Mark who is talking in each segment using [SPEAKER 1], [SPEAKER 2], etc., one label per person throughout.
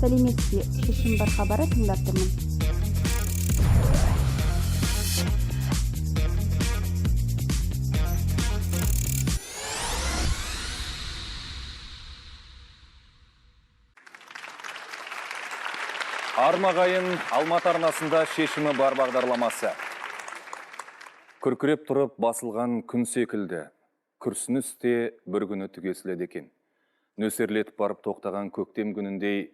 [SPEAKER 1] сәлеметсіз бе? Шешім бар хабары тыңдап тұрмын.
[SPEAKER 2] Армағайын Алматы арнасында шешімі бар бағдарламасы. Күркіреп тұрып басылған күн секілді, күрсін үсте бір күні түгесіледі екен. Нөсерлетіп барып тоқтаған көктем күніндей,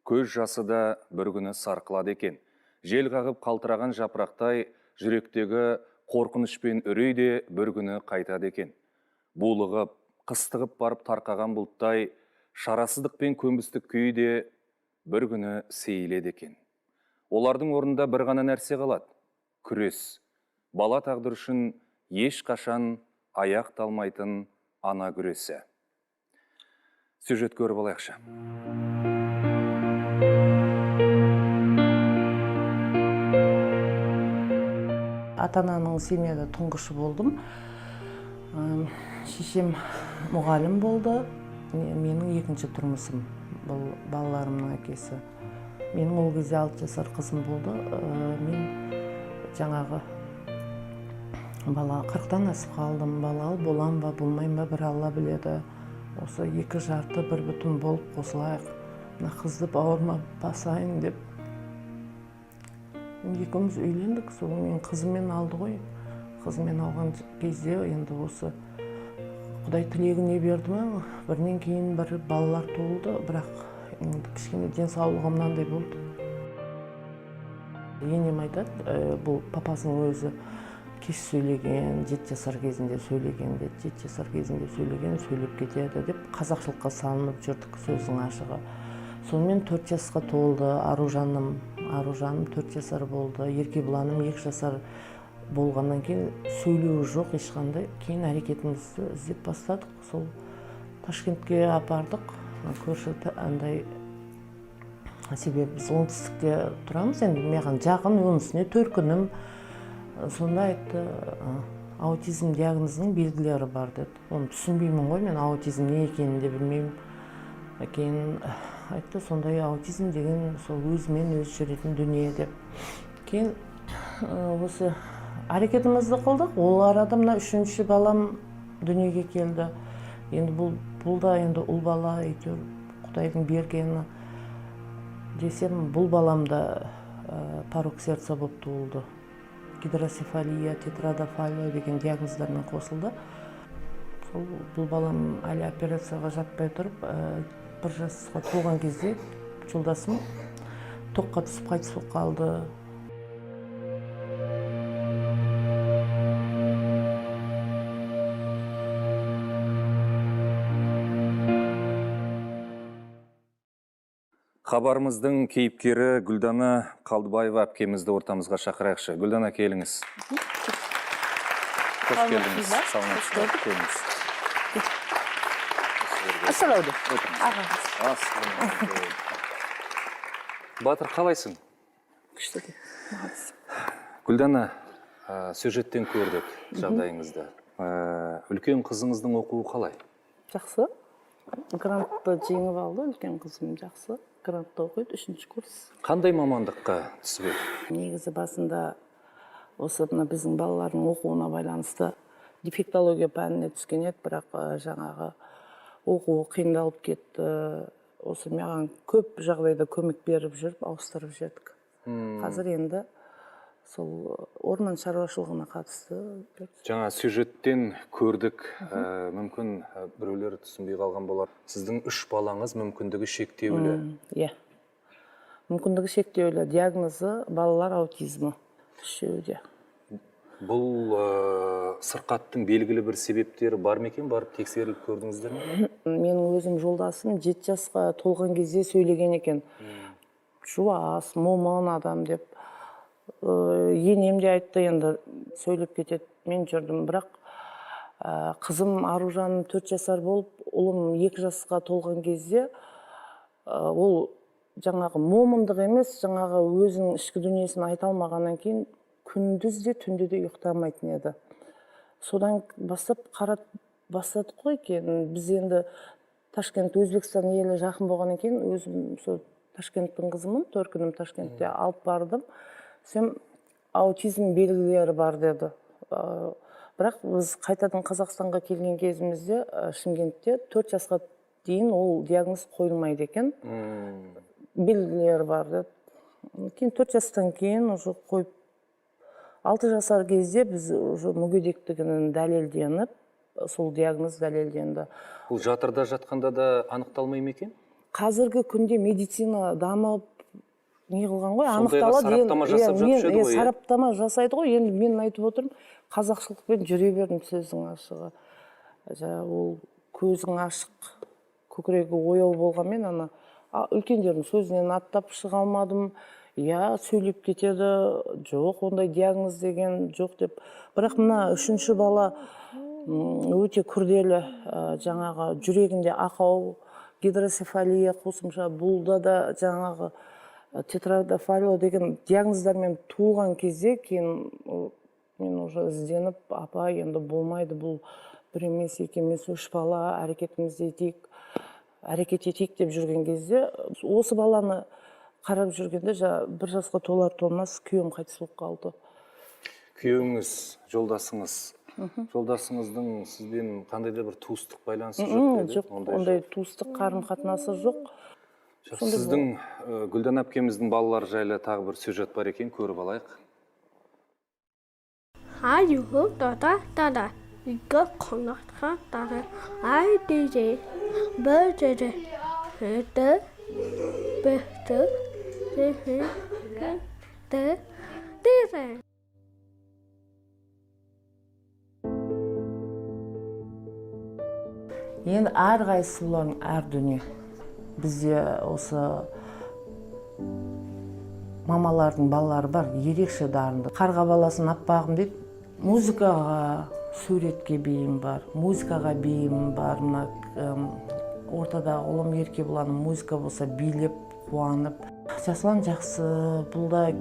[SPEAKER 2] көз жасы да бір күні сарқылады екен. Жел қағып қалтыраған жапырақтай, жүректегі қорқыныш пен үрей де бір күні қайтады екен. Булығып, қыстығып барып тарқаған бұлттай, шарасыздық пен көнбістік күйі де бір күні сейіледі екен. Олардың орнында бір ғана нәрсе қалады. Күрес. Бала тағдыр үшін ешқашан аяқталмайтын ана күресі. Сюжет көріп алайықшы.
[SPEAKER 3] Ата-ананың семьяда тұңғышы болдым. Шешем мұғалім болды. Менің екінші тұрмысым. Бұл балаларымның әкесі. Менің ол кезде 6 жасар қызым болды. Мен жаңағы бала 40-тан асып қалдым. Балалы болам ба, болмайым ба, бір Алла біледі. Осы 2 жарты бір бүтін болып қосылайық. Мына қызды бауырыма басайын деп. Екеуміз үйлендік. Сол мен қызыммен алды ғой. Қызыммен алған кезде енді осы Құдай тілегіне берді ме, бірінен кейін бір балалар туылды, бірақ кішкене денсаулығы мынандай болды. Енем айтады, бұл папасының өзі кеш сөйлеген, 7 жасар кезінде сөйлеген, 7 жасар кезінде сөйлеп кетеді деп қазақшылыққа салынып жүрдік сөздің ашығы. Сонымен 4 жасқа толды, Аружаным 4 жасар болды, Еркебұланым 2 жасар болғаннан кейін сөйлеуі жоқ ешқандай. Кейін әрекетімізді іздеп бастадық. Сол Ташкентке апардық. Көрші андай себебі біз оңтүстікте тұрамыз, енді маған жақын, онысына 4 күнім. Сонда айтты, аутизм диагнозының белгілері бар деді. Оны түсінбеймін ғой, мен аутизм не екенін де білмеймін. Кейін айтты, сондай аутизм деген сол өзімен өз жүретін дүние деп. Кейін осы әрекетімізді қылдық. Ол арада мына 3-ші балам дүниеге келді. Енді бұл да енді ұл бала, әйтеуір Құдайдың бергені десем, бұл балам да порок сердца болып туылды. Гидросефалия, тетрадофалия деген диагноздармен қосылды. Бұл балам әлі операцияға жатпай тұрып, 1 жасқа толған кезде жолдасым тоққа түсіп қайтыс болып қалды.
[SPEAKER 2] Хабарымыздың кейіпкері Гүлдана Қалдыбаева әпкемізді ортамызға шақырайықшы. Гүлдана, келіңіз. Қош келдіңіз. Саламатсыз. Келіңіз.
[SPEAKER 3] Ассалаумағалейкум.
[SPEAKER 2] Батыр, қалайсың?
[SPEAKER 3] Күшті.
[SPEAKER 2] Гүлдана, сюжеттен көрдік жағдайыңызды. Үлкен қызыңыздың оқуы қалай?
[SPEAKER 3] Жақсы. Грантты жеңіп алды, үлкен қызым жақсы. Грантта оқиды, 3-ші курс.
[SPEAKER 2] Қандай мамандыққа түсіп еді?
[SPEAKER 3] Негізі басында осы біздің балалардың оқуына байланысты дефектология пәніне түскен еді, бірақ жаңағы оқуы қиындалып кетті. Осы маған көп жағдайда көмек беріп жүріп, ауыстырып жүрдік. Қазір енді сол орман шаруашылығына қатысты.
[SPEAKER 2] Жаңа сюжеттен көрдік, мүмкін біреулер түсінбей қалған болар. Сіздің 3 балаңыз мүмкіндігі шектеулі.
[SPEAKER 3] Иә. Мүмкіндігі шектеулі, диагнозы балалар аутизмі. Үшеуде.
[SPEAKER 2] Бұл сырқаттың белгілі бір себептері бар ма екен, барып тексеріліп көрдіңіздер ме?
[SPEAKER 3] Менің өзім жолдасым 7 жасқа толған кезде сөйлеген екен. Жуас, момын адам деп. Енем де айтты, енді сөйлеп кетеді. Мен жүрдім, бірақ қызым Аружаным 4 жасар болып, ұлым 2 жасқа толған кезде ол жаңағы момындық емес, жаңағы өзінің ішкі дүниесін айта алмағаннан кейін күндіз де түнде де ұйықтамайтын еді. Содан бастап қарат бастадық қой екен. Біз енді Ташкент Өзбекстан елі жақын болғаннан кейін өзім Ташкенттің қызымын, төркінім Ташкентте алып бардым. Сен аутизм белгілері бар деді. Бірақ біз қайтадан Қазақстанға келген кезімізде Шымкентте 4 жасқа дейін ол диагноз қойылмайды екен. Белгілері бар деді. Кейін 4 жастан кейін уже қойып 6 жасар кезде біз уже мүгедектігінің дәлелденіп, сол диагноз дәлелденді.
[SPEAKER 2] Бұл жатырда жатқанда да анықталмай ма екен?
[SPEAKER 3] Қазіргі күнде медицина дамып не қылған ғой,
[SPEAKER 2] анықталады. Сараптама жасап жатыр ғой.
[SPEAKER 3] Сараптама жасайды ғой. Енді мен айтып отырмын, қазақшылықпен жүре бердім сөздің ашығы. Ол көзің ашық, көкірегі ояу болғанмен ана үлкендердің сөзінен аттап шыға алмадым. Сөйлеп кетеді, жоқ, ондай диагноз деген жоқ деп. Бірақ мына 3-ші бала өте күрделі, жаңағы жүрегінде ақау, гидроцефалия қосымша, бұлда да жаңағы тетрадофалия деген диагноздармен туылған кезде кейін мен уже ізденіп, апа, енді болмайды, бұл бір емес, екі емес, 3 бала, әрекет етейік деп жүрген кезде, осы баланы қарап жүргенде 1 жасқа толар толмас күйеуім қайтыс болып қалды.
[SPEAKER 2] Күйеуіңіз, жолдасыңыздың сізбен қандай да бір туыстық байланысы жоқ еді?
[SPEAKER 3] Жоқ, ондай туыстық қарым қатынасы жоқ.
[SPEAKER 2] Сіздің Гүлдан әпкеміздің балалары жайлы тағы бір сюжет бар екен, көріп алайық.
[SPEAKER 4] Үйге қонаққа тағы ай деде, бір деде, үді, бүкті, деде.
[SPEAKER 3] Енді әрқайсысы бұлардың әр дүние. Бізде осы мамалардың балалары бар, ерекше дарынды. Қарға баласын аппағым дейді, музыкаға, суретке бейім бар, музыкаға бейім бар. Ортада ұлым Еркебұланың музыка болса билеп, қуанып. Жасұлан жақсы, бұлда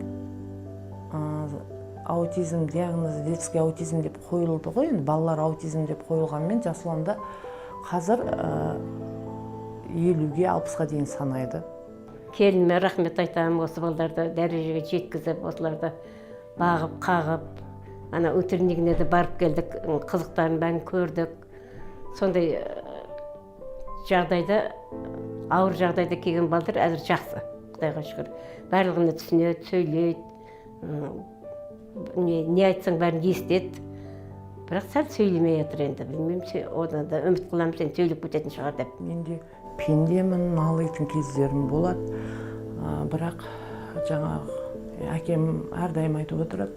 [SPEAKER 3] аутизм диагнозы, детский аутизм деп қойылды ғой, енді балалар аутизм деп қойылғанмен Жасұланда қазір 50-ге 60-ға дейін санайды.
[SPEAKER 5] Келініме рахмет айтамын, осы балаларды дәрежеге жеткізіп, осыларды бағып, қағып, ана утреннигіне де барып келдік, қызықтарын бәрін көрдік. Сондай жағдайда, ауыр жағдайда келген балдар әзір жақсы, Құдайға шүкір. Барлығына түсінеді, сөйлейді, не айтсаң бәрін естеді. Бірақ сәл сөйлемей жатыр енді, білмеймін, одан да үміт қыламын, сен сөйлеп кететін шығар деп.
[SPEAKER 3] Менде пендемін, налайтын кездерім болады. Бірақ жаңағы әкем әрдайым айтып отырады,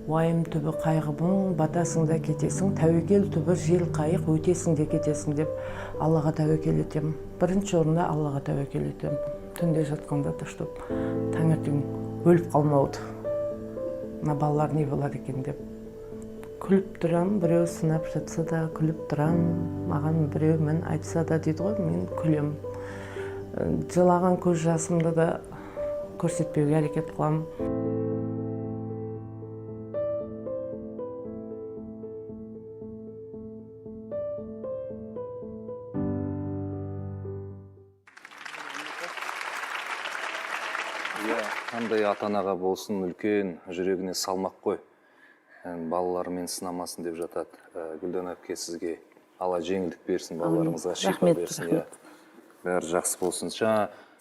[SPEAKER 3] уайым түбі қайғы мұң, батасың да кетесің, тәуекел түбі жел қайық, өтесің де кетесің деп Аллаға тәуекел етемін. Бірінші орында Аллаға тәуекел етемін. Түнде жатқанда да, чтоб таңертең өліп қалмауды. Мына балалар не болады екен деп. Күліп тұрам, біреу сынап жатса да күліп тұрам, маған біреу мен айтса да дейді ғой, мен күлем. Жылаған көз жасымды да көрсетпеуге әрекет қыламын.
[SPEAKER 2] Қандай ата-анаға болсын, үлкен жүрегіне салмақ қой. Балаларымен сынамасын деп жатады. Гүлдан әпке, сізге Алла жеңілдік берсін, балаларыңызға шипа берсін. Бәрі жақсы болсын.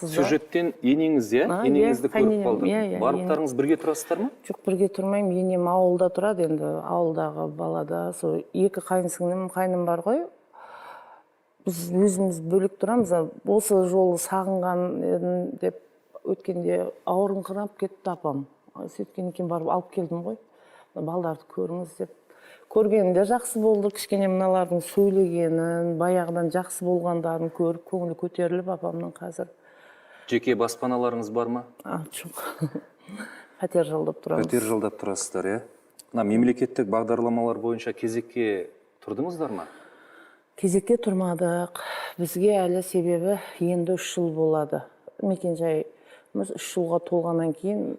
[SPEAKER 2] Сюжеттен енеңіз, енеңізді көріп қалдық. Барлықтарыңыз бірге тұрасыздар ма?
[SPEAKER 3] Жоқ, бірге тұрмаймын. Енем ауылда тұрады, енді ауылдағы балада. Екі қайынсіңлім, қайным бар ғой. Біз өзіміз бөлек тұрамыз. Осы жолы сағынған деп өткенде ауырыңқырап кетті апам. Сөйткеннен кейін барып алып келдім ғой. Балдарды көріңіз деп. Көргенде жақсы болды, кішкене мыналардың сөйлегенін, баяғыдан жақсы болғандарын көріп, көңілі көтеріліп апамның қазір.
[SPEAKER 2] Жеке баспаналарыңыз бар ма?
[SPEAKER 3] Жоқ. Пәтер жалдап тұрамыз.
[SPEAKER 2] Пәтер жалдап тұрасыздар, иә? Мемлекеттік бағдарламалар бойынша кезекке тұрдыңыздар ма?
[SPEAKER 3] Кезекке тұрмадық. Бізге әлі себебі енді 3 жыл болады. Мекенжайымыз 3 жылға толғаннан кейін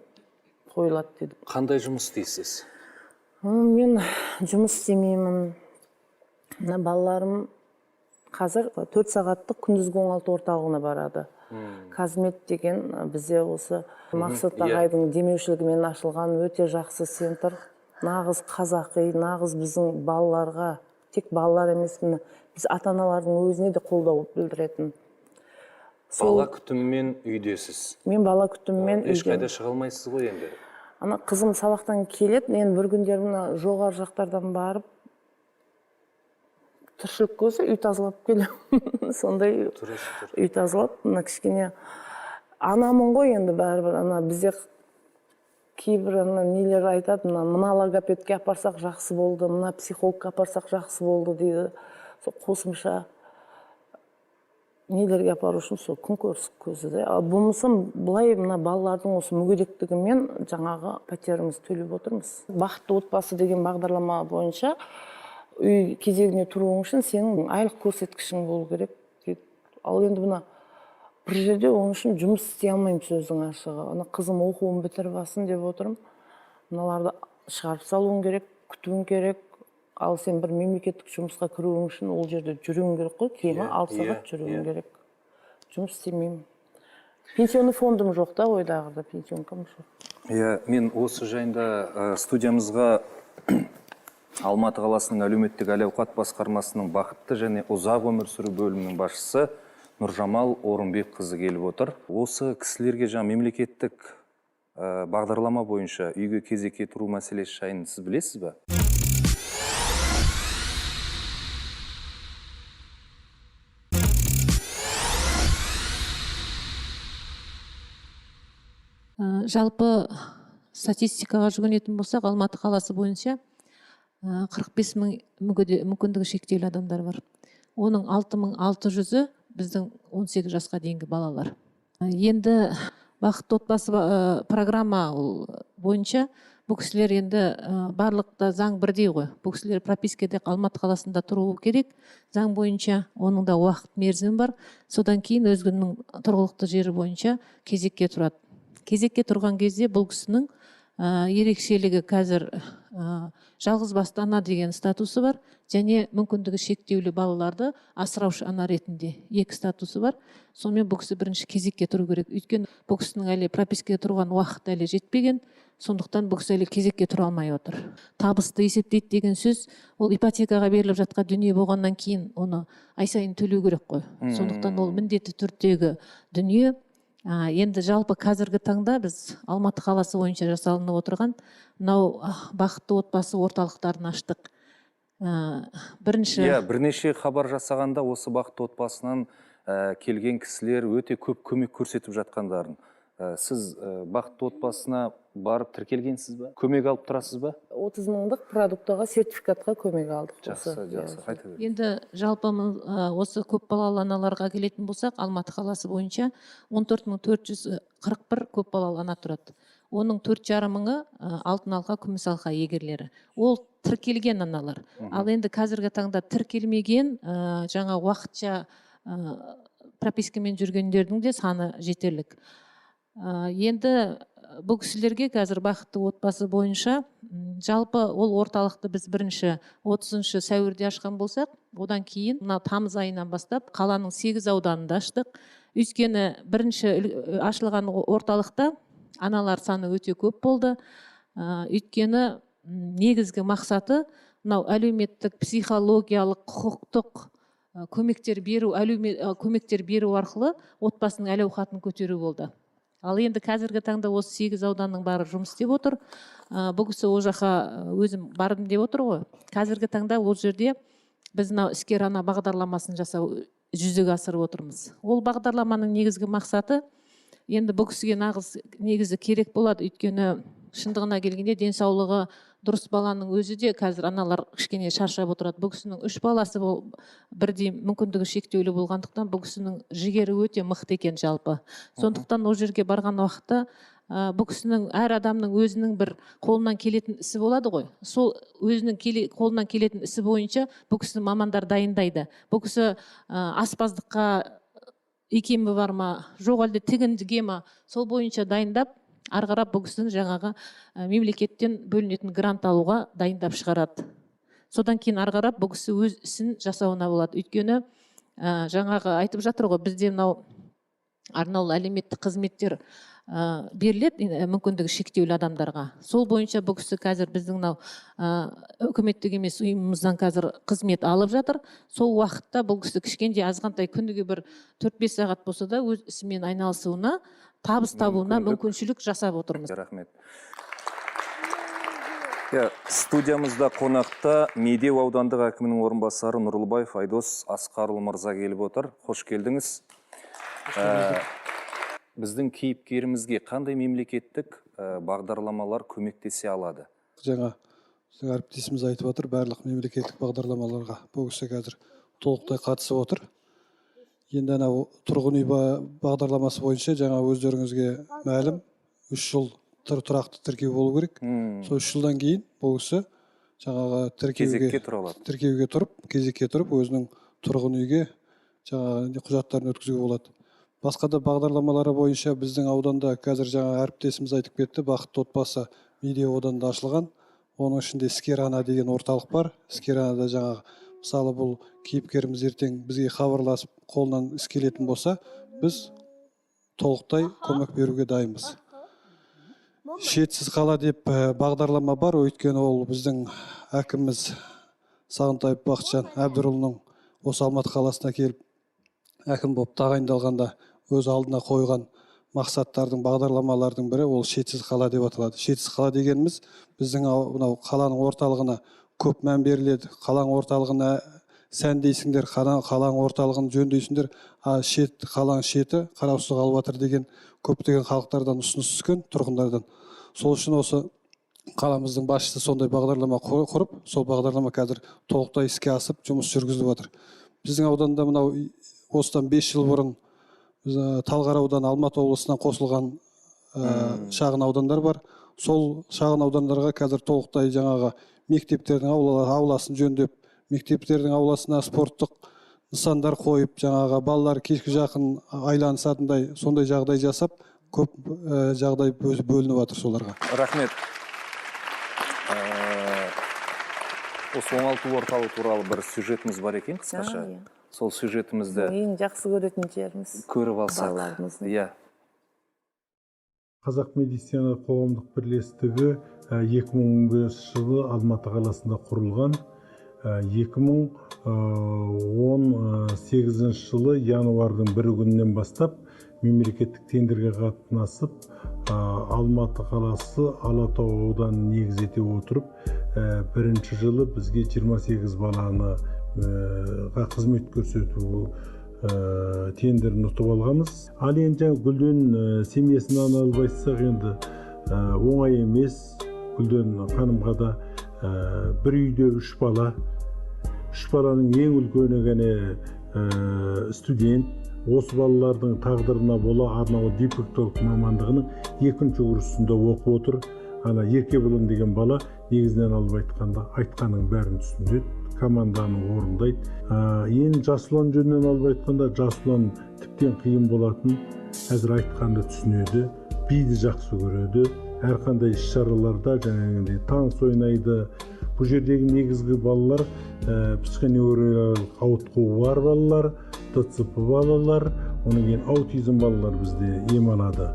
[SPEAKER 3] қойылады деді.
[SPEAKER 2] Қандай жұмыс істейсіз?
[SPEAKER 3] Мен жұмыс істемеймін. Балаларым қазір 4 сағаттық күндізгі оңалту орталығына барады. Казмет деген бізде осы Мақсат ағайдың демеушілігімен ашылған өте жақсы центр. Нағыз қазақи, нағыз біздің балаларға, тек балалар емес, біз ата-аналардың өзіне де қолдау білдіретін.
[SPEAKER 2] Бала күтіммен үйдесіз.
[SPEAKER 3] Мен бала күтіммен үйдемін.
[SPEAKER 2] Ешқайда шыға алмайсыз ғой енді.
[SPEAKER 3] Ана қызым сабақтан келеді, мен бір күндері мына жоғары жақтардан барып, тіршілік көзі үй тазалап келемін. Сондай үй тазалап, мына кішкене анамын ғой енді бәрібір. Ана бізде кейбір нелер айтады, мына логопедке апарсақ жақсы болды, мына психологқа апарсақ жақсы болды дейді. Сол қосымша нелерге апару үшін сол күнкөріс көзі де. Болмасам былай мына балалардың осы мүгедектігімен жаңағы пәтеріміз төлеп отырмыз. Бақытты отбасы деген бағдарлама бойынша үй кезегіне тұруың үшін сенің айлық көрсеткішің болу керек дейді. Ал енді мына бір жерде оның үшін жұмыс істей алмаймын сөздің ашығы. Ана қызым оқуын бітіріп алсын деп отырмын. Мыналарды шығарып салуың керек, күтуің керек. Ал сен бір мемлекеттік жұмысқа кіруің үшін ол жерде жүруің керек қой, кемі 6 сағат жүруің керек. Жұмыс істемеймін. Пенсионный фондым жоқ та, ойдағыда пенсионкам жоқ.
[SPEAKER 2] Мен осы жайында студиямызға Алматы қаласының әлеуметтік әл-ауқат басқармасының бақытты және ұзақ өмір сүру бөлімінің басшысы Нұржамал Орынбек қызы келіп отыр. Осы кісілерге мемлекеттік бағдарлама бойынша үйге кезекке тұру мәселесі жайын сіз білесіз бе?
[SPEAKER 6] Жалпы статистикаға жүгінетін болсақ, Алматы қаласы бойынша 45 мың мүмкіндігі шектеулі адамдар бар. Оның 6600-і біздің 18 жасқа дейінгі балалар. Енді бақытты отбасы программа бойынша бұл кісілер енді барлықта заң бірдей ғой. Бұл кісілер пропискеде Алматы қаласында тұруы керек. Заң бойынша оның да уақыт мерзімі бар. Содан кейін өзгінің тұрғылықты жері бойынша кезекке тұрады. Кезекке тұрған кезде бұл кісінің ерекшелігі қазір жалғыз басты ана деген статусы бар, және мүмкіндігі шектеулі балаларды асыраушы ана ретінде 2 статусы бар. Сонымен бұл кісі бірінші кезекке тұру керек. Өйткені бұл кісінің әлі пропискеге тұрған уақыт әлі жетпеген, сондықтан бұл кісі әлі кезекке тұра алмай отыр. Табысты есептейді деген сөз, ол ипотекаға беріліп жатқан дүние болғаннан кейін оны ай сайын төлеу керек қой. Сондықтан ол міндетті түрдегі дүние. Енді жалпы қазіргі таңда біз Алматы қаласы бойынша жасалынып отырған мынау бақытты отбасы орталықтарын аштық.
[SPEAKER 2] Бірнеше хабар жасағанда осы бақытты отбасынан келген кісілер өте көп көмек көрсетіп жатқандарын. Сіз бақытты отбасына барып тіркелгенсіз бе? Көмек алып тұрасыз ба?
[SPEAKER 3] 30 мыңдық продуктыға сертификатқа көмек алдық.
[SPEAKER 2] Жақсы. Қайта бер.
[SPEAKER 6] Енді жалпы осы көп балалы аналарға келетін болсақ, Алматы қаласы бойынша 14.441 көп балалы ана тұрады. Оның 4,5 мыңы алтын алқа, күміс алқа егерлері. Ол тіркелген аналар. Ал енді қазіргі таңда тіркелмеген жаңа уақытша пропискамен жүргендердің де саны жетерлік. Енді бұл кісілерге қазір бақытты отбасы бойынша жалпы ол орталықты біз бірінші 30 сәуірде ашқан болсақ, одан кейін тамыз айынан бастап қаланың 8 ауданында аштық. Өйткені бірінші ашылған орталықта аналар саны өте көп болды. Өйткені негізгі мақсаты мынау әлеуметтік, психологиялық, құқықтық көмектер беру арқылы отбасының әл-ауқатын көтеру болды. Ал енді қазіргі таңда осы 8 ауданның бары жұмыс істеп отыр. Бұл кісі ол жаққа өзім бардым деп отыр ғой. Қазіргі таңда ол жерде біз іскер ана бағдарламасын жасау жүзеге асырып отырмыз. Ол бағдарламаның негізгі мақсаты енді бұл кісіге негізі керек болады. Өйткені шындығына келгенде денсаулығы дұрыс баланың өзі де қазір аналар кішкене шаршап отырады. Бұл кісінің 3 баласы бірдей мүмкіндігі шектеулі болғандықтан бұл кісінің жігері өте мықты екен жалпы. Сондықтан ол жерге барған уақытта бұл кісінің әр адамның өзінің бір қолынан келетін ісі болады ғой. Сол өзінің қолынан келетін ісі бойынша бұл кісі мамандар дайындайды. Бұл кісі аспаздыққа икемі бар ма, жоқ әлде тігіндіге ма, сол бойынша дайындап, арғарап бұл кісінің жаңағы мемлекеттен бөлінетін грант алуға дайындап шығарады. Содан кейін арғарап бұл кісі өз ісін жасауына болады. Өйткені жаңағы айтып жатыр ғой, бізде мынау арнаулы әлеуметтік қызметтер беріледі мүмкіндігі шектеулі адамдарға. Сол бойынша бұл кісі қазір біздің мынау үкіметтік емес ұйымымыздан қазір қызмет алып жатыр. Сол уақытта бұл кісі кішкенде азғантай күніге бір 4-5 сағат болса да өз ісімен айналысуына, табыс табуына мүмкіншілік жасап отырмыз.
[SPEAKER 2] Рахмет. Студиямызда қонақта Медеу аудандық әкімінің орынбасары Нұрлыбаев Айдос Асқарұлы мырза келіп отыр. Қош келдіңіз. Біздің кейіпкерімізге қандай мемлекеттік бағдарламалар көмектесе алады?
[SPEAKER 7] Жаңа әріптесіміз айтып отыр, барлық мемлекеттік бағдарламаларға бұл кісі қазір толықтай қатысып отыр. Енді анау тұрғын үй бағдарламасы бойынша жаңа өздеріңізге мәлім 3 жыл тұрақты тіркеу болу керек. Сол 3 жылдан кейін бұл кісі жаңағы тіркеуге тұрып, кезекке тұрып, өзінің тұрғын үйге жаңағы құжаттарын өткізуге болады. Басқа да бағдарламалары бойынша біздің ауданда қазір жаңа әріптесіміз айтып кетті, бақытты отбасы Медеу ауданында ашылған. Оның ішінде іскер ана деген орталық бар. Іскер анада жаңағы мысалы бұл кейіпкеріміз ертең бізге хабарласып қолынан іс келетін болса, біз толықтай көмек беруге дайынбыз. Шетсіз қала деп бағдарлама бар, өйткені ол біздің әкіміміз Сағынтаев Бақытжан Әбдірұлының осы Алматы қаласына келіп әкім болып тағайындалғанда өз алдына қойған мақсаттардың, бағдарламалардың бірі ол шетсіз қала деп аталады. Шетсіз қала дегеніміз біздің қаланың орталығына көп мән беріледі. Қаланың орталығына сәндейсіңдер, қаланың орталығын жөндейсіңдер, қаланың шеті қараусыз қалып жатыр деген көптеген халықтардан ұсыныс түскен, тұрғындардан. Сол үшін осы қаламыздың басшысы сондай бағдарлама құрып, сол бағдарлама қазір толықтай іске асып, жұмыс жүргізіліп жатыр. Біздің ауданда мынау осыдан 5 жыл бұрын Талғар ауданы Алматы облысынан қосылған шағын аудандар бар. Сол шағын аудандарға қазір толықтай жаңағы мектептердің ауласын жөндеп, мектептердің ауласына спорттық нысандар қойып, жаңағы балалар кешкі жақын айланысатындай сондай жағдай жасап, көп жағдай бөлініп жатыр соларға.
[SPEAKER 2] Рахмет. Осы оңалту орталығы туралы бір сюжетіміз бар екен қысқаша. Сол сюжетімізді
[SPEAKER 3] ең жақсы көретін жеріміз
[SPEAKER 2] көріп алсақ. Иә.
[SPEAKER 8] Қазақ медицина қоғамдық бірлестігі 2015 жылы Алматы қаласында құрылған. 2018 жылы январдың 1 күнінен бастап мемлекеттік тендерге қатынасып, Алматы қаласы Алатау ауданын негіз ете отырып, бірінші жылы бізге 28 баланы қызмет көрсету тендерін ұтып алғанбыз. Ал енді Гүлден семьясынан алып айтсақ, енді оңай емес. Гүлден ханымға да бір үйде 3 бала. 3 баланың ең үлкені ғана студент. Осы балалардың тағдырына бола арнауы дефектолог мамандығының 2-ші курсында оқып отыр. Ана Еркебұлан деген бала негізінен алып айтқанда айтқанның бәрін түсінеді, команданы орындайды. Енді Жасұлан жөнінен алып айтқанда, Жасұлан тіптен қиын болатын, әзір айтқанды түсінеді, биді жақсы көреді, әрқандай іс-шараларда жаңағындай таныс ойнайды. Бұл жердегі негізгі балалар психоневрологиялық ауытқуы бар балалар, ДЦП балалар, оның кейін аутизм балалар бізде ем алады.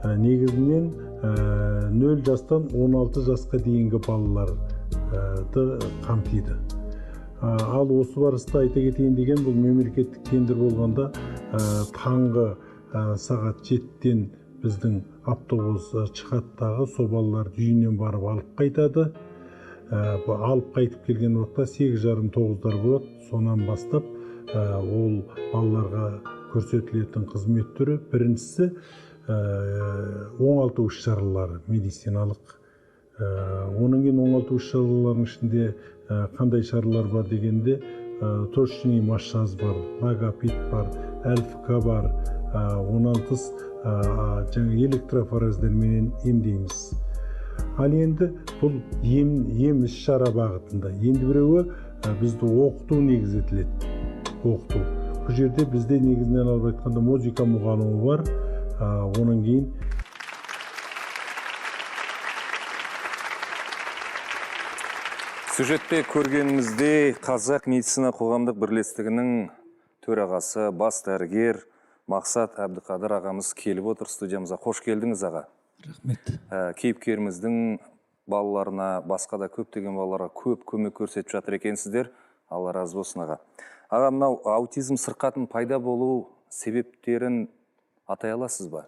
[SPEAKER 8] Негізінен 0 жастан 16 жасқа дейінгі балаларды қамтиды. Ал осы барыста айта кетейін деген, бұл мемлекеттік тендер болғанда таңғы сағат 7-тен біздің автобус шығаттағы сол балаларды үйінен барып алып қайтады. Алып қайтып келген уақытта 8:30-9 болады. Сонан бастап ол балаларға көрсетілетін қызмет түрі біріншісі оңалту іс-шаралары медициналық. Оның кейін оңалту іс-шараларының ішінде қандай шаралар бар дегенде точный массаж бар, логопед бар, ЛФК бар, онан тыс жаңа электрофорездармен емдейміз. Ал енді бұл ем іс-шара бағытында. Енді біреуі бізді оқыту негіз етіледі. Оқыту. Бұл жерде бізде негізінен алып айтқанда музыка мұғалімі бар. Оның кейін
[SPEAKER 2] Сюжетте көргенімізде Қазақ медицина қоғамдық бірлестігінің төрағасы, бас дәрігер Мақсат Әбдіқадыр ағамыз келіп отыр студиямызға. Қош келдіңіз аға.
[SPEAKER 9] Рахмет.
[SPEAKER 2] Кейіпкеріміздің балаларына, басқа да көптеген балаларға көп көмек көрсетіп жатыр екенсіздер. Алла разы болсын аға. Аға, мынау аутизм сырқатын пайда болу себептерін атай аласыз ба?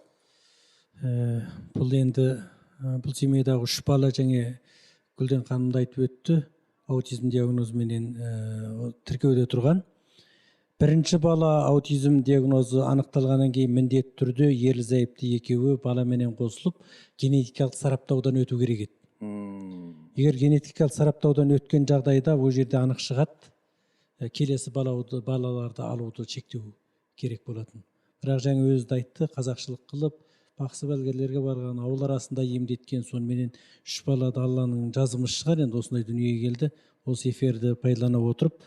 [SPEAKER 9] Бұл енді бұл семейдағы 3 бала және Гүлден ханым да айтып өтті, аутизм диагнозыменен тіркеуде тұрған. Бірінші бала аутизм диагнозы анықталғаннан кейін міндетті түрде ерлі зайыпты екеуі баламенен қосылып генетикалық сараптаудан өту керек еді. Егер генетикалық сараптаудан өткен жағдайда ол жерде анық шығады, келесі балаларды алуды шектеу керек болатын. Бірақ жаңа өзі айтты, қазақшылық қылып, бақсы балгерлерге барған, ауыл арасында емдеткен, сонымен 3 балада Алланың жазымыз шығар, енді осындай дүниеге келді. Осы эфирді пайдалана отырып,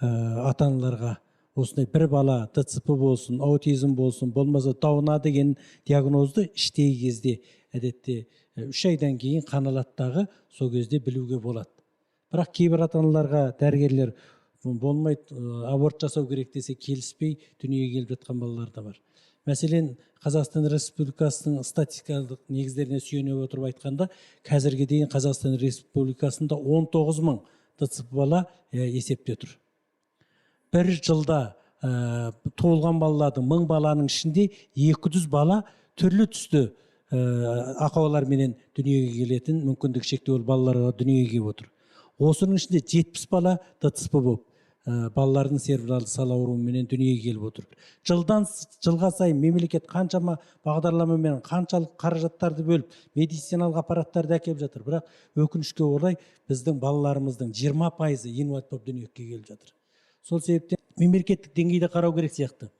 [SPEAKER 9] ата-аналарға осындай бір бала ДЦП болсын, аутизм болсын, болмаса дауна деген диагнозды іштегі кезде, әдетте 3 айдан кейін қаналаттағы сол кезде білуге болады. Бірақ кейбір ата-аналарға дәрігерлер болмайды, аборт жасау керек десе келіспей дүниеге келіп жатқан балалар да бар. Мәселен, Қазақстан Республикасының статистикалық негіздеріне сүйене отырып айтқанда, қазірге дейін Қазақстан Республикасында 19 000 ДЦП бала есепте тұр. Бір жылда туылған балалардың 1000 баланың ішінде 200 бала түрлі түсті ақауларменен дүниеге келетін мүмкіндік шектеулі балаларға дүниеге келіп отыр. Осының ішінде 70 бала ДЦП болып, балалардың церебралды сал ауруыменен дүниеге келіп отыр. Жылдан жылға сайын мемлекет қаншама бағдарламамен қаншалық қаражаттарды бөліп, медициналық аппараттарды әкеліп жатыр. Бірақ өкінішке орай біздің балаларымыздың 20% инвалид болып дүниеге келіп жатыр. Сол себептен мемлекеттік деңгейде қарау керек сияқты.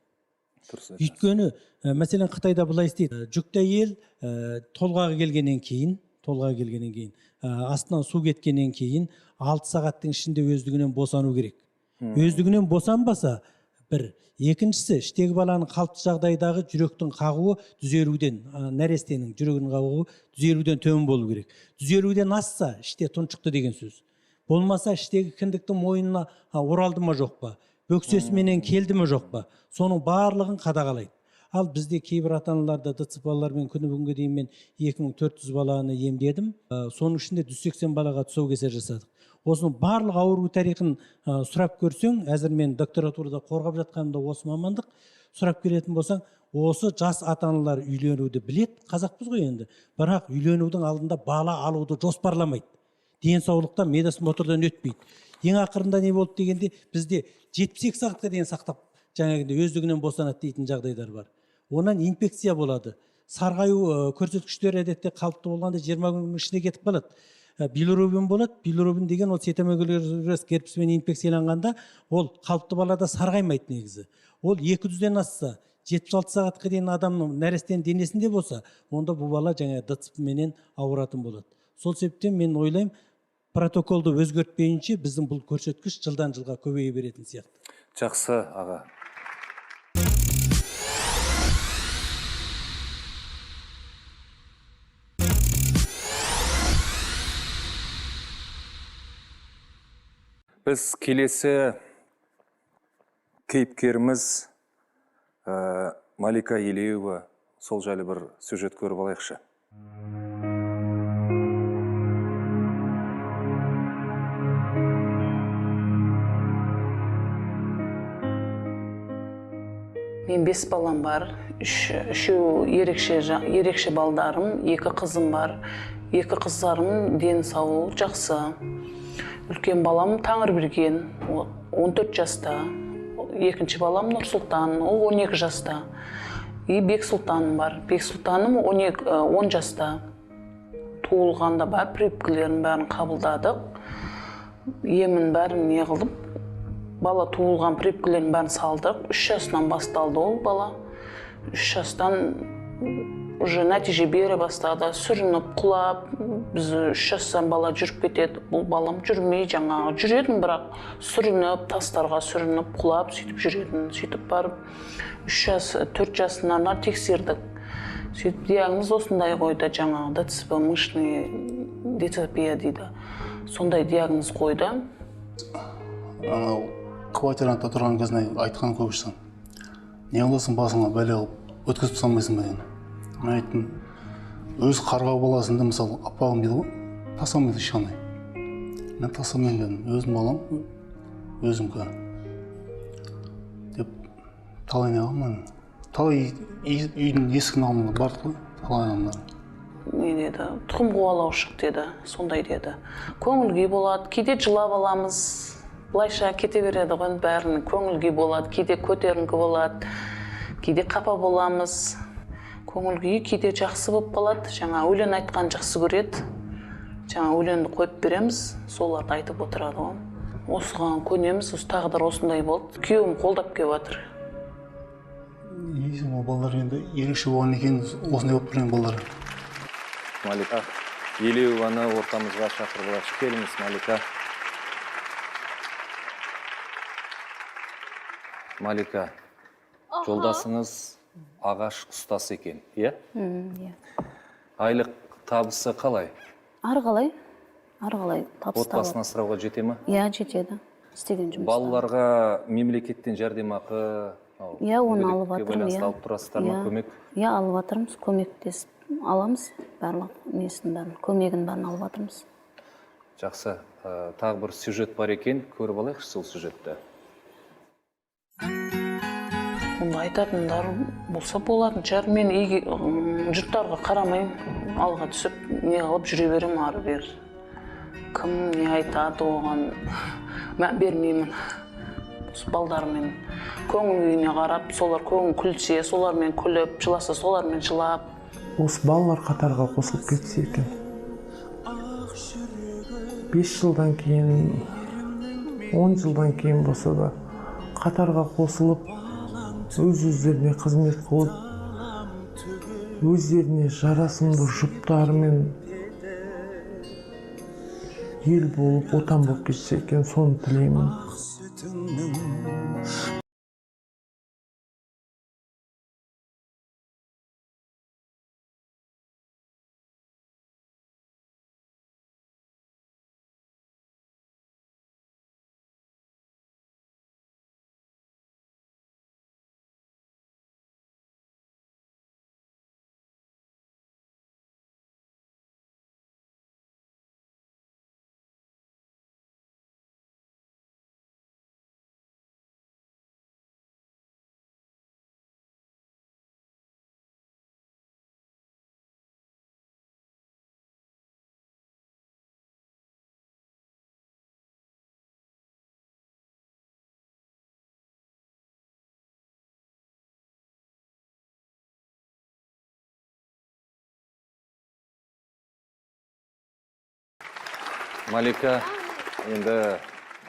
[SPEAKER 9] Өйткені, мәселен Қытайда былай істейді. Жүкті әйел толғағы келгеннен кейін, астынан су кеткеннен кейін 6 сағаттың ішінде өздігінен босану керек. Өздігінен босанбаса, бір. Екіншісі, іштегі баланың қалыпты жағдайдағы жүректің қағуы 150-ден, нәрестенің жүрегінің қағуы 150-ден төмен болу керек. 150-ден асса, іште тұншықты деген сөз. Болмаса, іштегі кіндіктің мойнына оралды ма жоқ па, бөксесіменен келді ме жоқ па, соның барлығын қадағалайды. Ал бізде кейбір ата-аналарда ДЦП балалармен күні бүгінге дейін мен 2400 баланы емдедім. Соның ішінде 180 балаға тұсаукесер жасадық. Осының барлық ауру тарихын сұрап көрсең, әзір мен докторатурада қорғап жатқанымда осы мамандық, сұрап келетін болсаң, осы жас ата-аналар үйленуді білет, қазақпыз ғой енді. Бірақ үйленудің алдында бала алуды жоспарламайды. Денсаулықтан медас мотордан өтпейді. Ең ақырында не болды дегенде, бізде 72 сағатқа дейін сақтап, жаңағындай өздігінен босанады дейтін жағдайлар бар. Онан инфекция болады. Сарғаю көрсеткіштері әдетте қалыпты болғанда 20 күннің ішінде кетіп қалады. Билирубин болады. Билирубин деген ол цитомегалоз герпеспен инфекцияланғанда, ол қалыпты балада сарғаймайды негізі. Ол 200-ден асса, 76 сағатқа дейін адамның нәрестенің денесінде болса, онда бұл бала жаңа ДЦП-менен ауыратын болады. Сол себептен мен ойлаймын, протоколды өзгертпейінше біздің бұл көрсеткіш жылдан жылға көбейе беретін сияқты.
[SPEAKER 2] Жақсы, аға. Біз келесі кейіпкеріміз Малика Елеуова, сол жайлы бір сюжет көріп алайықшы.
[SPEAKER 10] Мен 5 балам бар, үшеу ерекше балдарым, 2 қызым бар. 2 қыздарым дені сау, жақсы. Үлкен балам Таңырберген, 14 жаста. Екінші балам Нұрсұлтан, ол 12 жаста. Бексұлтаным бар. Бексұлтаным 10 жаста. Туылғанда бар, препкілерін бәрін қабылдадық. Емін бәрін не қылып, бала туылған препкілерін бәрін салдық. 3 жасынан басталды ол бала. 3 жастан уже нәтиже бере бастады, сүрініп, құлап, біз 3 жастан бала жүріп кетеді. Бұл балам жүрмей, жаңағы жүретін, бірақ сүрініп, тастарға сүрініп, құлап, сөйтіп жүретін. Сөйтіп барып, 4 жасынан тексердік. Сөйтіп диагноз осындай қойды, жаңағы ДЦП, мышный дистрофия дейді. Сондай диагноз қойды.
[SPEAKER 11] квартирантта тұрған кезінде айтқан көбісі, не қыласың басыңа бәле қылып өткізіп салмайсың ба деген. Мен айттым, өз қарғау баласында мысалы аппағым дейді ғой, тастамайды ешқандай. Мен тастамайын дедім, өзім балам, өзімкі. Деп талай не қылмын. Талай үйдің есігін алдына бардық қой, талай адамдар.
[SPEAKER 10] Не деді, тұқым қуалаушық деді, сондай деді. Көңіл күй болады, кейде жылап аламыз, былайша кете береді ғой, бәрінің көңіл күй болады, кейде көтеріңкі болады, кейде қапа боламыз. Көңіл күй кейде жақсы болып қалады, жаңа өлең айтқан жақсы көреді. Жаңа өлеңді қойып береміз, соларды айтып отырады ғой. Осыған көнеміз, осы тағдыр осындай болды. Күйеуім қолдап келіп жатыр.
[SPEAKER 11] Ол балалар енді ерекше болған екен, осындай болып тұрған балалар.
[SPEAKER 2] Малика, Елеуованы ортамызға шақырып келіңіз, Малика. Малика, жолдасыңыз ағаш ұстасы екен, иә? Айлық табысы қалай?
[SPEAKER 1] Арғалай табыс табады.
[SPEAKER 2] Отбасын асырауға жете ме?
[SPEAKER 1] Иә, жетеді. Істеген жұмыс.
[SPEAKER 2] Балаларға мемлекеттен жәрдемақы,
[SPEAKER 1] Иә, оны алып
[SPEAKER 2] мүгедектікке
[SPEAKER 1] жатырмын.
[SPEAKER 2] байланысты алып тұрасыздар ма, көмек?
[SPEAKER 1] Иә, алып жатырмыз, көмектесіп аламыз, барлық несін бәрін, көмегін бәрін алып жатырмыз.
[SPEAKER 2] Жақсы, тағы бір сюжет бар екен, көріп алайықшы сол сюжетті.
[SPEAKER 10] Мұнда айтатындар болса болатын шығар. Мен жұрттарға қарамай алға түсіп, не қылып жүре берем ары бер. Кім не айтады оған мән бермеймін. Балдармен көңіл күйіне қарап, солар көңіл күлсе, солармен күліп, жыласа, солармен жылап.
[SPEAKER 3] Осы балалар қатарға қосылып кетсе екен. 5 жылдан кейін, 10 жылдан кейін болса да, қатарға қосылып, өз-өздеріне қызмет қылып, өздеріне жарасымды жұптарымен ел болып, отан болып кетсе екен, соны тілеймін.
[SPEAKER 2] Малика, енді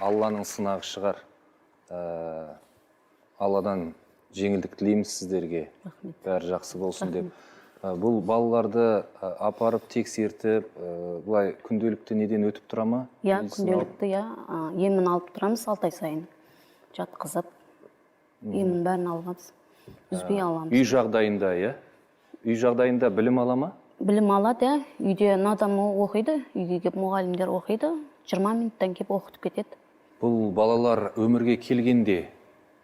[SPEAKER 2] Алланың сынағы шығар. Алладан жеңілдік тілейміз сіздерге. Бәрі жақсы болсын деп. Бұл балаларды апарып, тексертіп, бұлай күнделікті неден өтіп тұра ма?
[SPEAKER 1] Иә, күнделікті, емін алып тұрамыз 6 ай сайын. Жатқызып, емін бәрін алғанбыз. Үзбей аламыз.
[SPEAKER 2] Үй жағдайында, иә? Үй жағдайында білім ала ма?
[SPEAKER 1] Білім алады, үйде надамы оқиды, үйге кеп мұғалімдер оқиды, 20 минуттан кеп оқытып кетеді.
[SPEAKER 2] Бұл балалар өмірге келгенде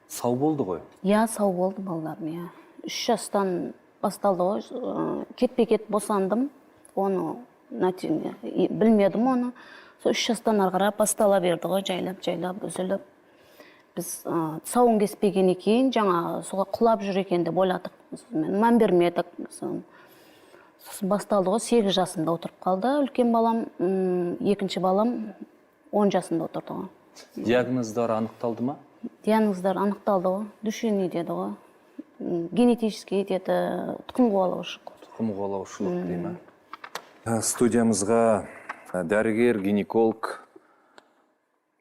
[SPEAKER 2] сау болды ғой?
[SPEAKER 1] Иә, сау болды балаларым, 3 жастан басталды ғой, кетпе-кет босандым, оны білмедім оны. 3 жастан арғара бастала берді ғой, жайлап, үзіліп. Біз сауын кеспегеннен кейін, жаңа суға құлап жүр екен деп ойладық. Мән бермедік. Басталды ғой, 8 жасында отырып қалды. Үлкен балам, екінші балам 10 жасында отырды ғой.
[SPEAKER 2] Диагноздар анықталды ма?
[SPEAKER 1] Диагноздар анықталды ғой. Душевный деді ғой. Генетический деді, тұқым қуалаушылық.
[SPEAKER 2] Тұқым қуалаушылық деймі. Студиямызға дәрігер, гинеколог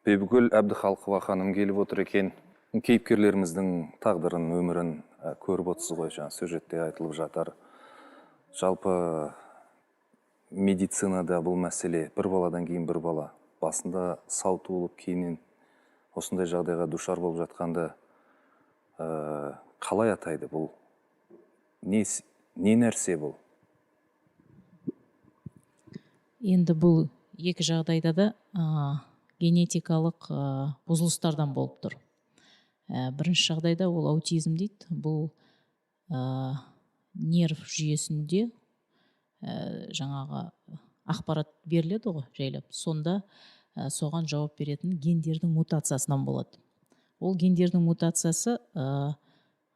[SPEAKER 2] Бибігүл Әбдіхалқова ханым келіп отыр екен. Кейіпкерлеріміздің тағдырын, өмірін көріп отырсыз ғой, жаңа сюжетте айтылып жатыр. Жалпы медицинада бұл мәселе бір баладан кейін бір бала басында сау туылып, кейіннен осындай жағдайға душар болып жатқанды қалай атайды бұл? Не нәрсе бұл?
[SPEAKER 12] Енді бұл екі жағдайда да генетикалық бұзылыстардан болып тұр.
[SPEAKER 6] Бірінші жағдайда ол аутизм дейді. Бұл нерв жүйесінде жаңағы ақпарат беріледі ғой жайлап. Сонда соған жауап беретін гендердің мутациясынан болады. Ол гендердің мутациясы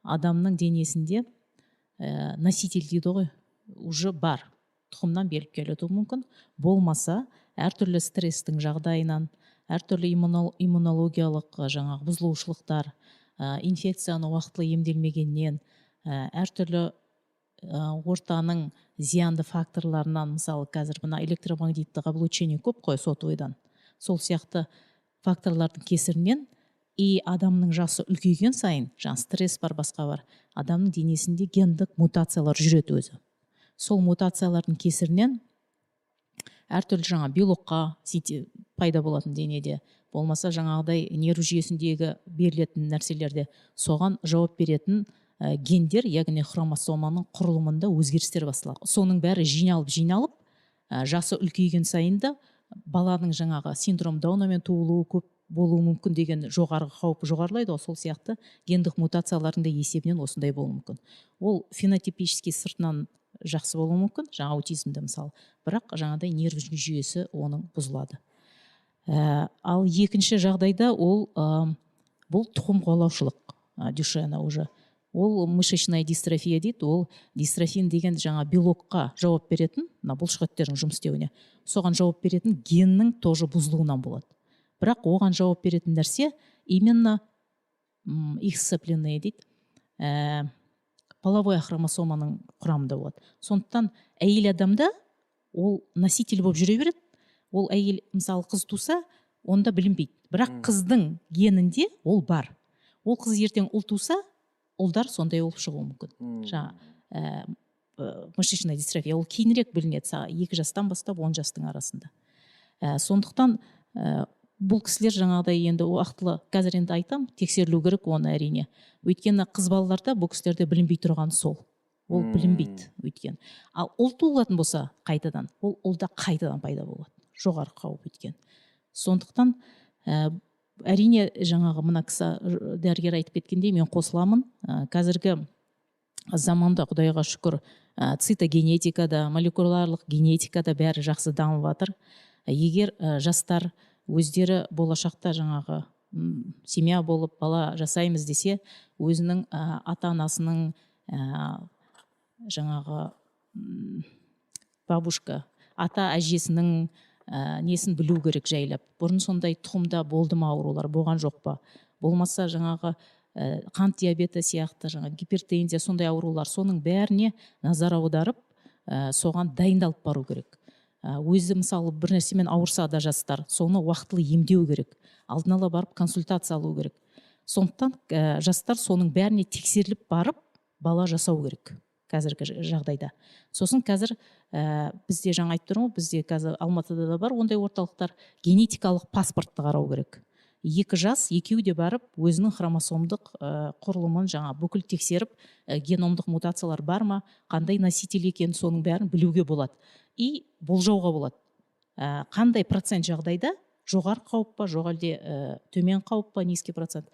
[SPEAKER 6] адамның денесінде носитель дейді ғой, уже бар. Тұқымнан беріп келуі мүмкін. Болмаса, әртүрлі стресстің жағдайынан, әртүрлі иммунологиялық жаңағы бұзылушылықтар, инфекцияны уақытылы емделмегеннен, әртүрлі ортаның зиянды факторларынан, мысалы қазір мына электромагниттік облучение көп қой сотовыйдан. Сол сияқты факторлардың кесірінен и адамның жасы үлкейген сайын, жаңа стресс бар, басқа бар, адамның денесінде гендік мутациялар жүреді өзі. Сол мутациялардың кесірінен әртүрлі жаңа белокқа пайда болатын денеде, болмаса жаңағыдай нерв жүйесіндегі берілетін нәрселерде соған жауап беретін гендер, яғни хромосоманың құрылымында өзгерістер басталады. Соның бәрі жиналып, жасы үлкейген сайында баланың жаңағы синдром Даунамен туылуы көп болуы мүмкін деген жоғарғы қаупі жоғарылайды. Сол сияқты гендік мутациялардың да есебінен осындай болуы мүмкін. Ол фенотипический сыртынан жақсы болуы мүмкін, жаңа аутизмді мысалы, бірақ жаңағыдай нерв жүйесі оның бұзылады. Ал екінші жағдайда ол бұл тұқым қуалаушылық, дюшена уже. Ол мышечная дистрофия дейді. Ол дистрофин деген жаңа белокқа жауап беретін, бұлшықеттердің жұмыс істеуіне, соған жауап беретін геннің тоже бұзылуынан болады. Бірақ оған жауап беретін нәрсе именно X-сопленные дейді, половой хромосоманың құрамында болады. Сондықтан әйел адамда ол носитель болып жүре береді. Ол әйел, мысалы, қыз туса, онда білінбейді. Бірақ қыздың генінде ол бар. Ол қыз ертең ұл туса, ұлдар сондай болып шығуы мүмкін. Мышечная дистрофия ол кейінірек білінеді, 2 жастан бастап 10 жастың арасында. Сондықтан бұл кісілер жаңағыдай енді уақытылы, қазір енді айтам, тексерілу керек оны әрине. Өйткені қыз балаларда бұл кісілерде білінбей тұрған сол. Ол білінбейді өйткені. Ал ұл туылатын болса қайтадан, ол ұлда қайтадан пайда болады. Жоғары қауіп өйткені. Сондықтан әрине жаңағы мына кісі дәрігер айтып кеткендей мен қосыламын. Қазіргі заманда құдайға шүкір цитогенетикада, молекулярлық генетикада бәрі жақсы дамып жатыр. Егер жастар өздері болашақта жаңағы семья болып бала жасаймыз десе, өзінің ата-анасының жаңағы бабушка, ата-әжесінің несін білу керек жайлап. Бұрын сондай тұқымда болды ма аурулар, болған жоқ па? Болмаса жаңағы қант диабеті сияқты, жаңағы гипертензия, сондай аурулар, соның бәріне назар аударып, соған дайындалып бару керек. Өзі мысалы бір нәрсемен ауырса да жастар, соны уақытылы емдеу керек. Алдын ала барып консультация алу керек. Сондықтан жастар соның бәріне тексеріліп барып, бала жасау керек қазіргі жағдайда. Сосын қазір бізде жаңа айтып тұрмын, бізде қазір Алматыда да бар ондай орталықтар, генетикалық паспортты қарау керек. 2 жас, екеуі де барып, өзінің хромосомдық құрылымын жаңа бүкіл тексеріп, геномдық мутациялар бар ма, қандай носитель екенін соның бәрін білуге болады. И болжауға болады. Қандай процент жағдайда жоғары қауіп па, жоқ әлде төмен қауіп па, низкий процент,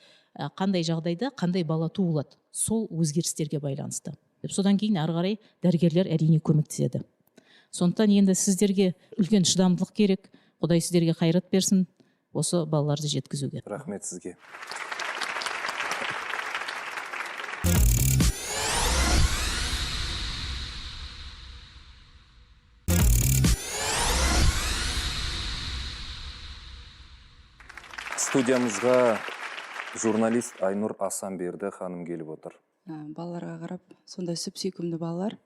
[SPEAKER 6] қандай жағдайда қандай бала туылады, сол өзгерістерге байланысты. Содан кейін ары қарай дәрігерлер әрине көмектеседі. Сондықтан енді сіздерге үлкен шыдамдылық керек. Құдай сіздерге қайрат берсін осы балаларды жеткізуге.
[SPEAKER 2] Рахмет сізге. Студиямызға журналист Айнұр Асанберді ханым келіп отыр.
[SPEAKER 12] Балаларға қарап, сондай сүп-сүйкімді балалар.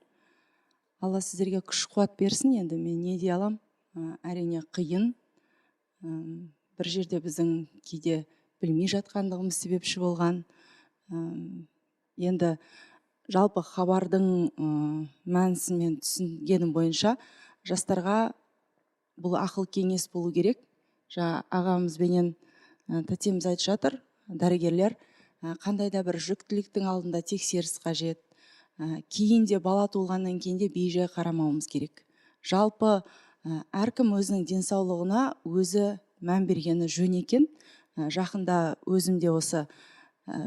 [SPEAKER 12] Алла сіздерге күш-қуат берсін. Енді мен не дей алам? Әрине қиын. Бір жерде біздің кейде білмей жатқандығымыз себепші болған. Енді жалпы хабардың мәнісін мен түсінгенім бойынша жастарға бұл ақыл кеңес болу керек. Ағамызбенен тәтеміз айтып жатыр, дәрігерлер қандай да бір жүктіліктің алдында тексеріс қажет. Кейінде бала туылғаннан кейінде бей-жай қарамауымыз керек. Жалпы әркім өзінің денсаулығына өзі мән бергені жөн екен. Жақында өзімде осы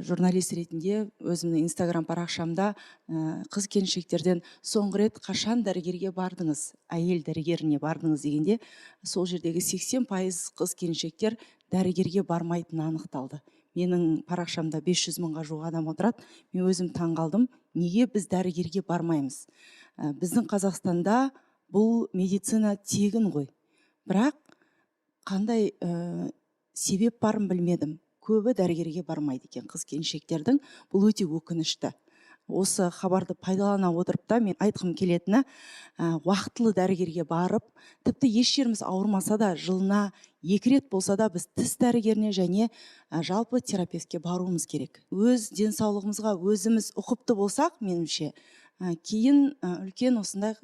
[SPEAKER 12] журналист ретінде өзімнің инстаграм парақшамда қыз келіншектерден соңғы рет қашан дәрігерге бардыңыз, әйел дәрігеріне бардыңыз дегенде, сол жердегі 80% қыз келіншектер дәрігерге бармайтыны анықталды. Менің парақшамда 500 мыңға жуық адам отырады. Мен өзім таңғалдым, неге біз дәрігерге бармаймыз? Біздің Қазақстанда бұл медицина тегін ғой. Бірақ қандай себеп барын білмедім. Көбі дәрігерге бармайды екен қыз келіншектердің. Бұл өте өкінішті. Осы хабарды пайдалана отырып та мен айтқым келетіні, уақытылы дәрігерге барып, тіпті еш жеріміз ауырмаса да, жылына 2 рет болса да біз тіс дәрігеріне және жалпы терапевтке баруымыз керек. Өз денсаулығымызға өзіміз ұқыпты болсақ, меніңше, кейін үлкен осындай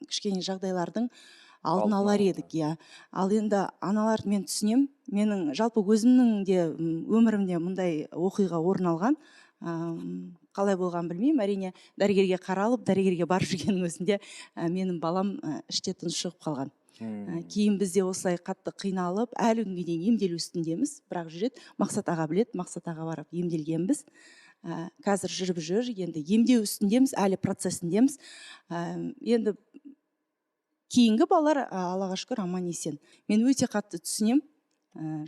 [SPEAKER 12] кішкене жағдайлардың алдын алар едік. Ал енді аналар мен түсінем, менің жалпы өзімнің де өмірімде мұндай оқиға орын алған. Қалай болған білмеймін, әрине дәрігерге қаралып, дәрігерге барып жүргеннің өзінде менің балам іште тыныш шығып қалған. Кейін бізде осылай қатты қиналып, әлі күнге дейін емделу үстіндеміз, бірақ жүреді. Мақсат аға білет, Мақсат аға барып емделгенбіз. Қазір жүріп жүр, енді емдеу үстіндеміз, әлі процесіндеміз. Енді кейінгі балалар Аллаға шүкір аман есен. Мен өте қатты түсінем,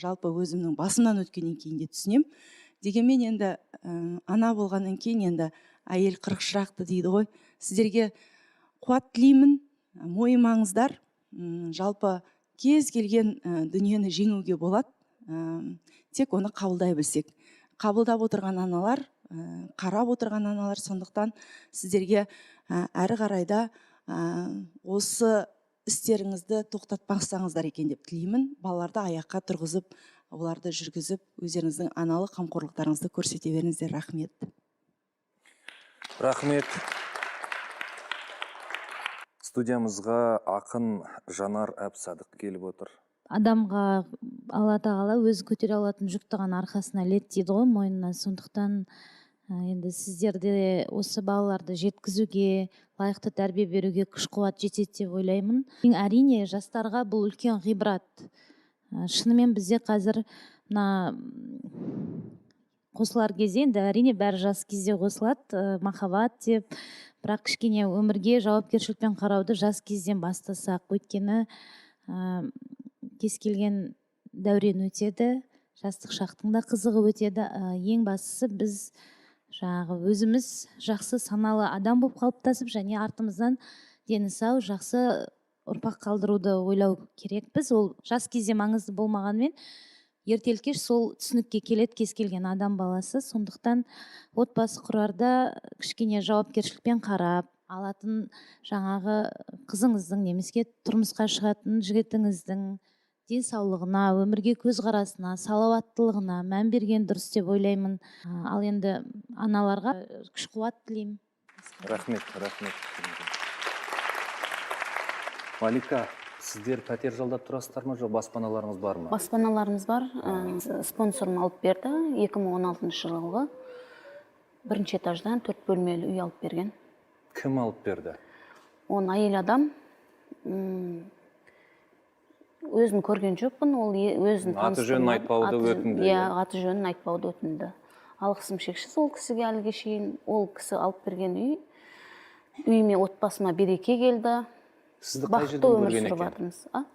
[SPEAKER 12] жалпы өзімнің басымнан өткеннен кейін де түсінем. Дегенмен енді ана болғаннан кейін енді әйел 40 шырақты дейді ғой. Сіздерге қуат тілеймін, мойымаңыздар. Жалпы кез келген дүниені жеңуге болады, тек оны қабылдай білсек. Қабылдап отырған аналар, қарап отырған аналар, сондықтан сіздерге әрі қарайда осы істеріңізді тоқтатпасаңыздар екен деп тілеймін. Балаларды аяққа тұрғызып, оларды жүргізіп, өздеріңіздің аналық қамқорлықтарыңызды көрсете беріңіздер. Рахмет.
[SPEAKER 2] Рахмет. Студиямызға ақын Жанар Әбсадық келіп отыр.
[SPEAKER 13] Адамға Алла тағала өзі көтере алатын жүктіған арқасына іледі дейді ғой, мойнына. Сондықтан енді сіздерде осы балаларды жеткізуге, лайықты тәрбие беруге күш қуат жетеді деп ойлаймын. Әрине жастарға бұл үлкен ғибрат. Шынымен бізде қазір қосылар кезде, енді әрине бәрі жас кезде қосылады, махаббат деп, бірақ кішкене өмірге жауапкершілікпен қарауды жас кезден бастасақ, өйткені кез келген дәурен өтеді, жастық шақтың да қызығы өтеді. Ең бастысы біз өзіміз жақсы саналы адам болып қалыптасып, және артымыздан дені сау, жақсы ұрпақ қалдыруды ойлау керекпіз. Ол жас кезде маңызды болмағанмен, ертелі-кеш сол түсінікке келеді кез келген адам баласы. Сондықтан отбасы құрарда кішкене жауапкершілікпен қарап, алатын жаңағы қызыңыздың немесе тұрмысқа шығатын жігітіңіздің денсаулығына, өмірге көзқарасына, салауаттылығына мән берген дұрыс деп ойлаймын. Ал енді аналарға күш қуат тілеймін.
[SPEAKER 2] Рахмет. Малика, сіздер пәтер жалдап тұрасыздар ма, жоқ баспаналарыңыз бар ма?
[SPEAKER 1] Баспаналарымыз бар. Спонсорым алып берді. 2016 жылғы 1-ші этаждан 4 бөлмелі үй алып берген.
[SPEAKER 2] Кім алып берді?
[SPEAKER 1] Оны әйел адам. Өзін көрген жоқпын, ол өзін таныстырмады.
[SPEAKER 2] Аты жөнін айтпауды өтінді.
[SPEAKER 1] Аты жөнін айтпауды өтінді. Алғысым шексіз ол кісіге әліге шейін. Ол кісі алып берген үй. Үйіме, отбасыма береке келді.
[SPEAKER 2] Сізді қай жерден көрген екен?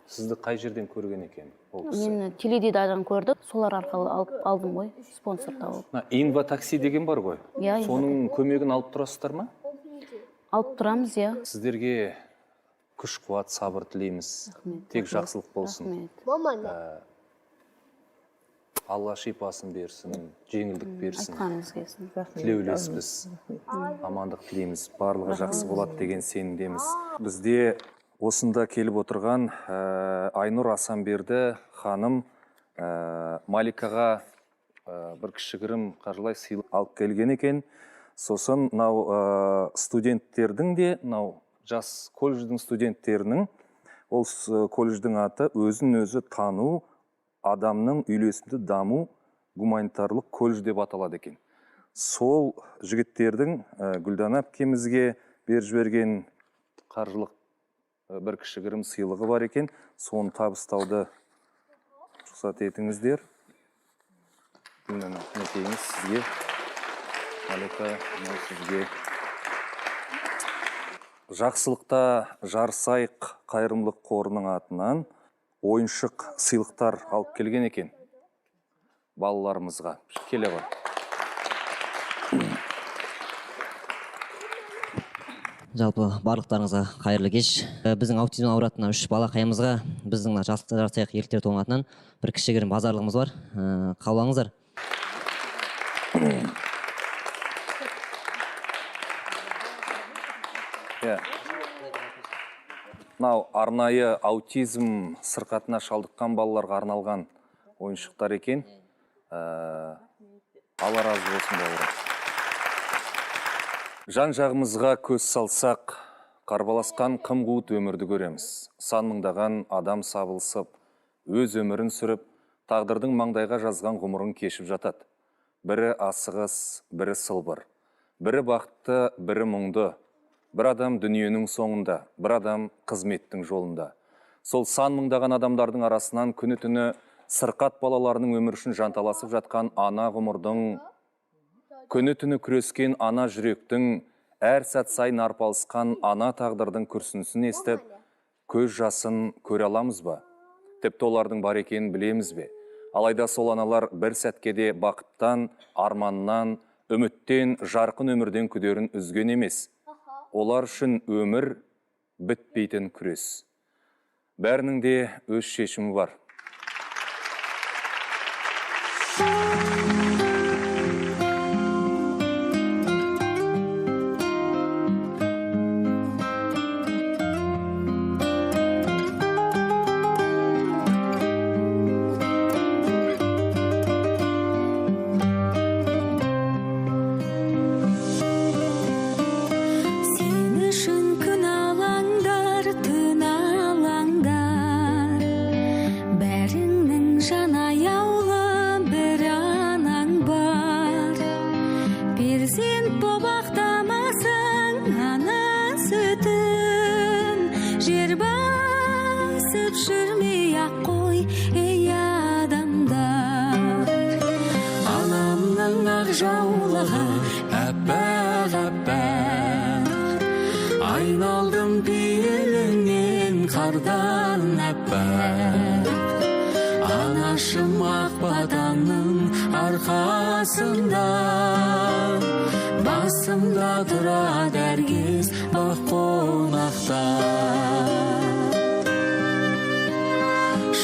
[SPEAKER 2] Сізді қай жерден көрген екен?
[SPEAKER 1] Мен теледидардан көрді, солар арқылы алдым ғой, спонсор тауып.
[SPEAKER 2] Инва такси деген бар ғой. Соның көмегін алып тұрасыздар ма?
[SPEAKER 1] Алып тұрамыз,
[SPEAKER 2] Сіздерге күш қуат, сабыр тілейміз. Тек жақсылық болсын. Алла шипасын берсін, жеңілдік берсін.
[SPEAKER 1] Айтқанымыз келсін.
[SPEAKER 2] Тілеулеспіз. Амандық тілейміз. Барлығы жақсы болады деген сенімдеміз. Бізде осында келіп отырған Айнұр Асанберді ханым Маликаға бір кішігірім қаржылай сыйлық алып келген екен. Сосын студенттердің де, жас колледждің студенттерінің, ол колледждің аты өзін өзі тану, адамның үйлесімді даму гуманитарлық колледж деп аталады екен. Сол жігіттердің Гүлдана әпкемізге беріп жіберген қаржылық бір кішігірім сыйлығы бар екен. Соны табыстауды рұқсат етіңіздер. Гүлнәр, нәтеңіз сізге. Малика, мынау сізге. Жақсылықта жарсайық қайырымдылық қорының атынан ойыншық сыйлықтар алып келген екен балаларымызға. Келе ғой.
[SPEAKER 14] Жалпы барлықтарыңызға қайырлы кеш. Біздің аутизм ауыратын 3 балақайымызға біздің Жақсылықта жарсайық еріктілер тобының атынан бір кішігірім базарлығымыз бар. Қабыл алыңыздар.
[SPEAKER 2] Мынау арнайы аутизм сырқатына шалдыққан балаларға арналған ойыншықтар екен. Алла разы болсын бауырым. Жан жағымызға көз салсақ, қарбаласқан қым-қуыт өмірді көреміз. Сан мыңдаған адам сабылсып, өз өмірін сүріп, тағдырдың маңдайға жазған ғұмырын кешіп жатады. Бірі асығыс, бірі сылбыр. Бірі бақытты, бірі мұңды. Бір адам дүниенің соңында, бір адам қызметтің жолында. Сол сан мыңдаған адамдардың арасынан күні түні сырқат балаларының өмір үшін жанталасып жатқан ана ғұмырдың, күні түні күрескен ана жүректің, әр сәт сайын арпалысқан ана тағдырдың күрсінісін естіп, көз жасын көре аламыз ба? Тіпті олардың бар екенін білеміз бе? Алайда сол аналар бір сәтке де бақыттан, арманнан, үміттен, жарқын өмірден күдерін үзген емес. Олар үшін өмір бітпейтін күрес. Бәрінің де өз шешімі бар.
[SPEAKER 15] Айналдым пейіліңнен қардан әппақ. Анашым ақбаданның арқасында, басымда тұрады әркез бақ қонақта.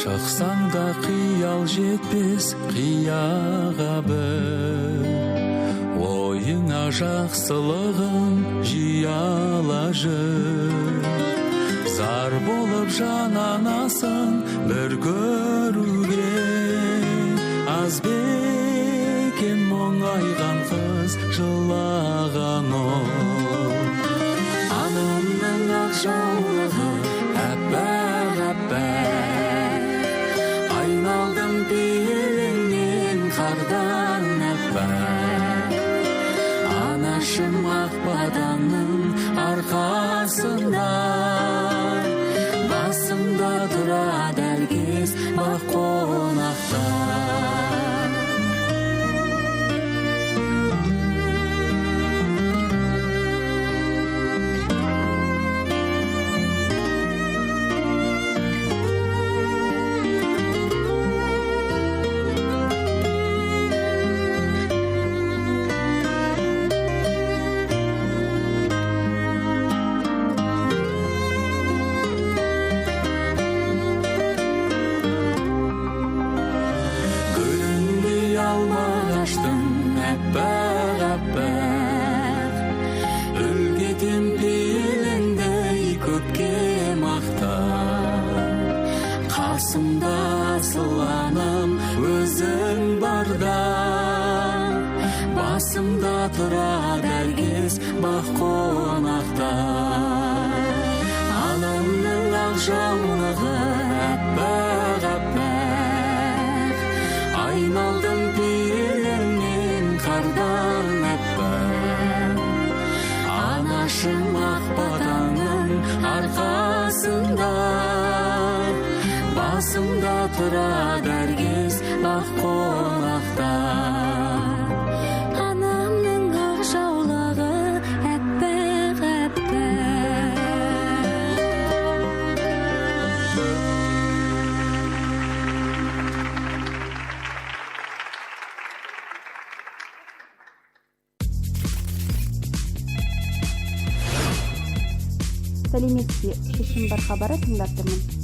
[SPEAKER 15] Шықсаң да қиял жетпес қияға бір, ойыңа жақсылығын жияла жүр. Зар болып жананасың бір көруге, аз бекен мұңайған қыз жылаған ол. Анамның ақ жаулығы әппақ әппақ, айналдым пейіліңнен қардан әппақ. Анашым ақбаданның арқасында, басымда тұрады әркез бақ қонақта. Әппақ, әппақ, үлгетем пейіліңдей көпке мақтап. Қасымда асыланым өзің барда, басымда тұрады әркез бақ қонақта. Анамның ақ жаулығы әппақ, әппақ, айналдым пейіліңнен қардан әппақ. Анашым ақбаданның арқасында, басымда тұрады әркез бақ қонақта.
[SPEAKER 16] сәлеметсіз бе? Шешім бар хабары тыңдап тұрмын.